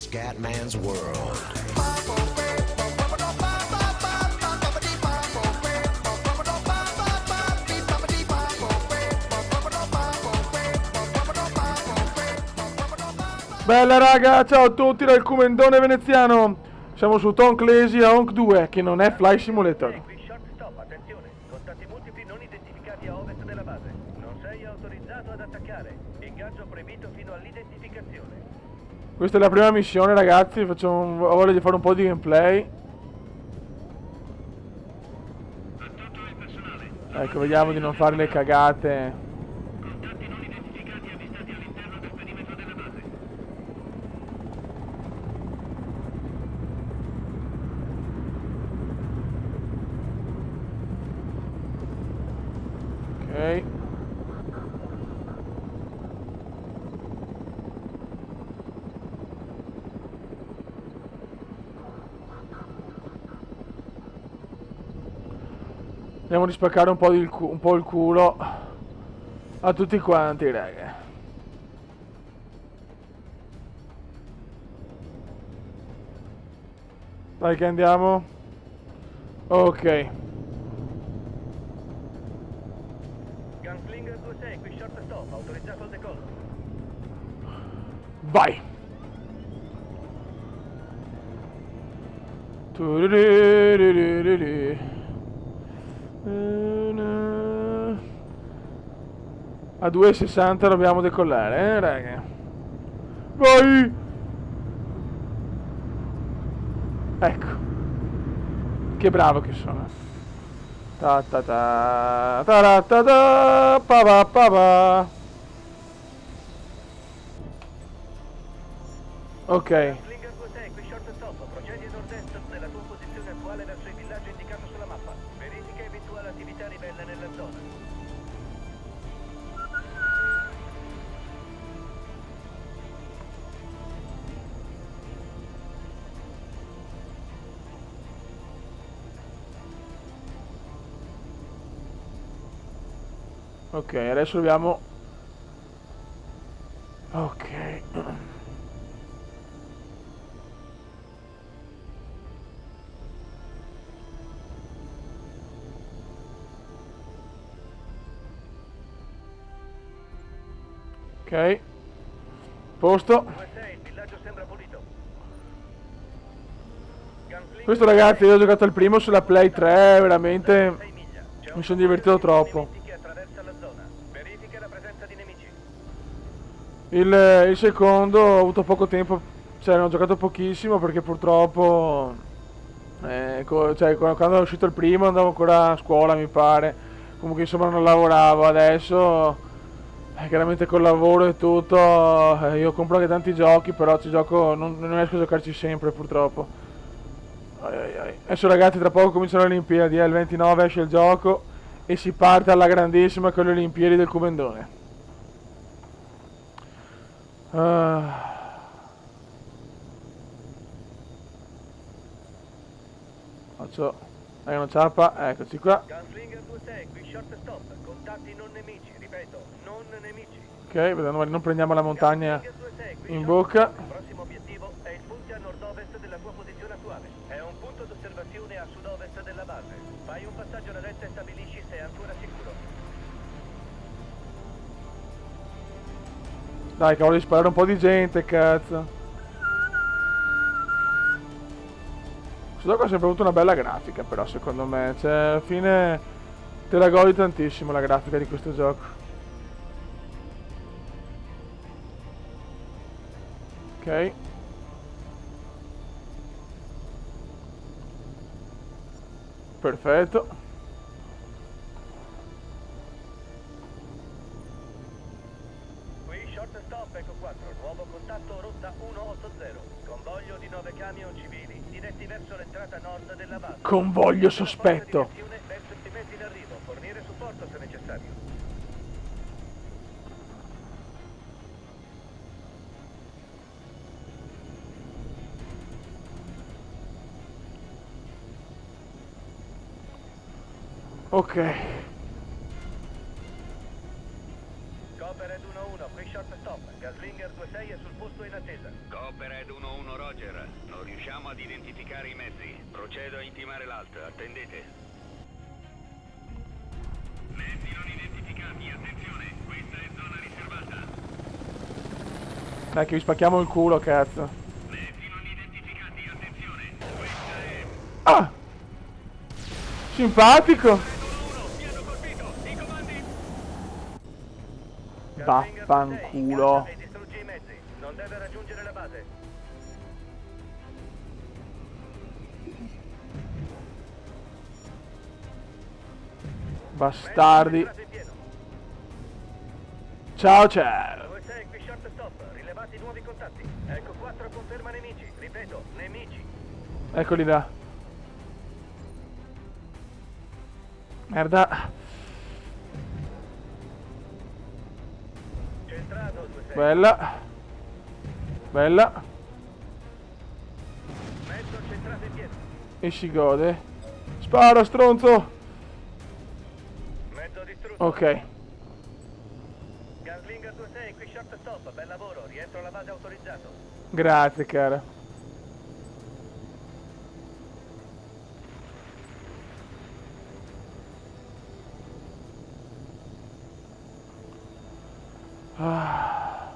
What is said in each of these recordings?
Scatman's World. Bella raga, ciao a tutti dal Comendone veneziano. Siamo su Tom Clancy a Honk 2, che non è Flight Simulator. Qui short stop, attenzione. Contatti multipli non identificati a ovest della base. Non sei autorizzato ad attaccare. Ingaggio proibito fino all'identificazione. Questa è la prima missione ragazzi, ho voglia di fare un po' di gameplay. Ecco, vediamo di non fare le cagate. Ok. Andiamo a rispaccare un po' il culo a tutti quanti, raga. Dai che andiamo. Ok. Gunslinger 26, qui short stop, autorizzato al decollo. Vai. Tururururururu. A 2,60 dobbiamo decollare, raga. Vai! Ecco. Che bravo che sono. Ta ta ta ta ta ta pa pa pa pa. Ok. Gunslinger 26, qui short stop, procedi a nord-est della tua posizione attuale verso il villaggio indicato sulla mappa. Verifica eventuale attività ribelle nella zona. Ok, adesso dobbiamo... Ok. Ok. Posto. 26, il villaggio sembra pulito. Gunslinger Questo ragazzi, io ho giocato il primo sulla Play 3, veramente 6 miglia. C'è mi un sono divertito troppo. che attraversa la zona. Verifica la presenza di nemici. Il secondo ho avuto poco tempo, cioè ho giocato pochissimo perché purtroppo cioè, quando è uscito il primo andavo ancora a scuola mi pare, comunque insomma non lavoravo. Adesso chiaramente col lavoro e tutto io compro anche tanti giochi, però ci gioco, non riesco a giocarci sempre purtroppo. Ai, ai, ai. Adesso ragazzi tra poco cominciano le Olimpiadi, il 29 esce il gioco e si parte alla grandissima con le Olimpiadi del Comendone. Faccio una ciappa, eccoci qua. Gunslinger 26, qui short stop. Contatti non nemici, ripeto, non nemici. Ok, vedendo, non prendiamo la montagna Gunslinger 26, qui in short bocca. stop. Il prossimo obiettivo è il punto a nord-ovest della tua posizione attuale. È un punto d'osservazione a sud-ovest della base. Fai un passaggio alla retta e stabilisci se è ancora sicuro. Dai, cavolo, di sparare un po' di gente, cazzo. Questo gioco ha sempre avuto una bella grafica, però, secondo me. Cioè, alla fine te la godi tantissimo la grafica di questo gioco. Ok. Perfetto. Qui short stop, Eco 4, nuovo contatto rotta 180. Convoglio di 9 camion civili diretti verso l'entrata nord della base. Convoglio sospetto. Direzione verso i mezzi d'arrivo, fornire supporto se necessario. Ok. Copperhead 1-1, qui short stop. Gaslinger 2-6 è sul posto in attesa. Copperhead 1-1 Roger. Non riusciamo ad identificare i mezzi. Procedo a intimare l'alt. Attendete. Mezzi non identificati, attenzione. Questa è zona riservata. Dai che vi spacchiamo il culo, cazzo. Mezzi non identificati, attenzione. Questa è... Ah! Simpatico! 1-1, mi hanno colpito. I comandi. Gaslinger 2-6, Vaffanculo. caccia e distruggi i mezzi. Non deve raggiungere la base. Bastardi. Mezzo in pieno. Ciao ciao. 2-6, qui short stop. Rilevati nuovi contatti. Ecco 4 conferma nemici. Ripeto, nemici. Eccoli là. Merda. Centrato 2-6. Bella. Bella. Mezzo centrato in pieno. E si gode. Spara, stronzo. Mezzo distrutto. Ok. Gaslinger 2-6, qui short stop. Bel lavoro. Rientro alla base autorizzato. Grazie, cara. Ah.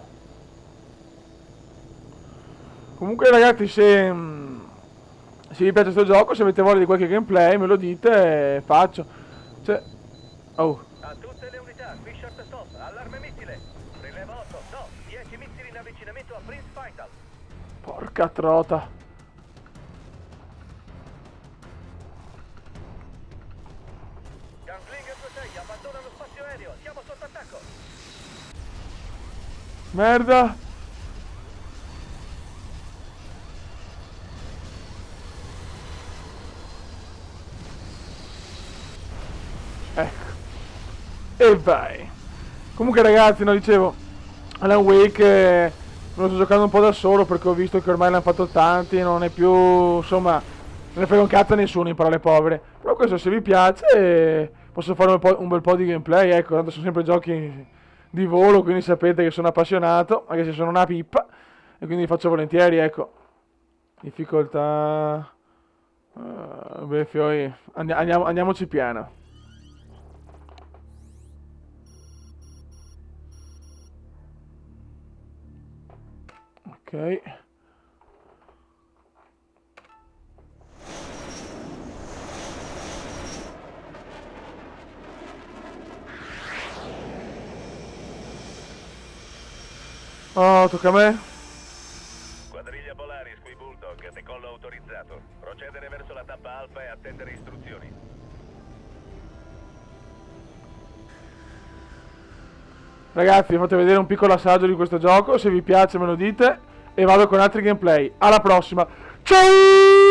Comunque ragazzi, se vi piace questo gioco, se avete voglia di qualche gameplay me lo dite e faccio. Cioè... Oh. A tutte le unità, qui short stop. Allarme missile. Rileva 8. No, 10 missili in avvicinamento a Prince Faisal. Porca trota. Gunslinger 2-6, abbandona lo spazio aereo. Siamo sotto attacco. Merda. Ecco. E vai. Comunque ragazzi, no, dicevo, Alan Wake me lo sto giocando un po' da solo perché ho visto che ormai l'hanno fatto tanti e non è più, insomma, non ne frega un cazzo a nessuno in parole povere. Però questo se vi piace posso fare un bel po' di gameplay, ecco, tanto sono sempre giochi di volo, quindi sapete che sono appassionato, anche se sono una pippa, e quindi li faccio volentieri, ecco. Difficoltà... beh, fioi, andiamoci piano. Ok. Oh, tocca a me? Quadriglia Polaris, qui Bulldog, decollo autorizzato. Procedere verso la tappa alfa e attendere istruzioni. Ragazzi, vi faccio vedere un piccolo assaggio di questo gioco, se vi piace me lo dite e vado con altri gameplay. Alla prossima. Ciao!